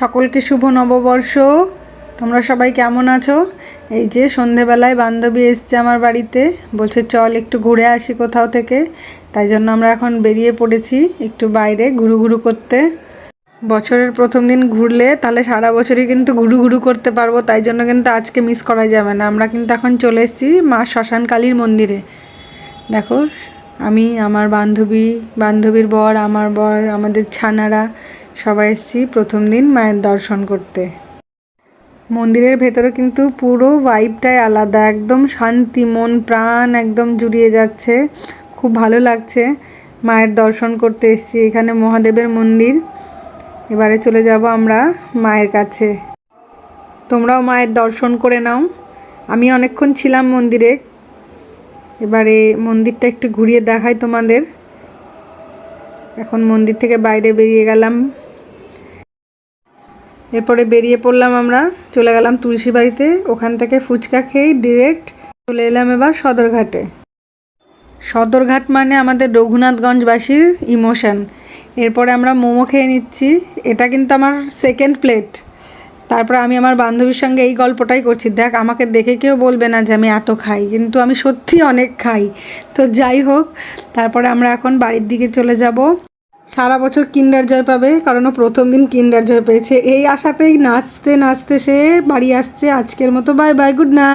সকলকে শুভ নববর্ষ। তোমরা সবাই কেমন আছো? এই যে সন্ধেবেলায় বান্ধবী এসছে আমার বাড়িতে, বলছে চল একটু ঘুরে আসি কোথাও থেকে। তাই জন্য আমরা এখন বেরিয়ে পড়েছি একটু বাইরে ঘুরু ঘুরু করতে। বছরের প্রথম দিন ঘুরলে তাহলে সারা বছরই কিন্তু ঘুরু ঘুরু করতে পারবো, তাই জন্য কিন্তু আজকে মিস করা যাবে না। আমরা কিন্তু এখন চলে এসেছি মা শ্মশান কালীর মন্দিরে। দেখো, আমি, আমার বান্ধবী, বান্ধবীর বর, আমার বর, আমাদের ছানারা সবাই এসেছি প্রথম দিন মায়ের দর্শন করতে। মন্দিরের ভেতরে কিন্তু পুরো ভাইবটাই আলাদা, একদম শান্তি, মন প্রাণ একদম জুড়িয়ে যাচ্ছে, খুব ভালো লাগছে। মায়ের দর্শন করতে এসেছি, এখানে মহাদেবের মন্দির। এবারে চলে যাব আমরা মায়ের কাছে। তোমরাও মায়ের দর্শন করে নাও। আমি অনেকক্ষণ ছিলাম মন্দিরে, এবারে মন্দিরটা একটু ঘুরিয়ে দেখাই তোমাদের। এখন মন্দির থেকে বাইরে বেরিয়ে গেলাম, এরপরে বেরিয়ে পড়লাম, আমরা চলে গেলাম তুলসী বাড়িতে। ওখান থেকে ফুচকা খেয়েই ডিরেক্ট চলে এলাম এবার সদরঘাটে। সদরঘাট মানে আমাদের রঘুনাথগঞ্জবাসীর ইমোশন। এরপরে আমরা মোমো খেয়ে নিচ্ছি, এটা কিন্তু আমার সেকেন্ড প্লেট। তারপর আমি আমার বান্ধবীর সঙ্গে এই গল্পটাই করছি, দেখ আমাকে দেখে কেউ বলবে না যে আমি এত খাই, কিন্তু আমি সত্যি অনেক খাই। তো যাই হোক, তারপরে আমরা এখন বাড়ির দিকে চলে যাব। সারা বছর কিন্ডার জয় পাবে, কারণ ও প্রথম দিন কিন্ডার জয় পেয়েছে। এই আশাতেই নাচতে নাচতে সে বাড়ি আসছে। আজকের মতো বাই বাই, গুড নাইট।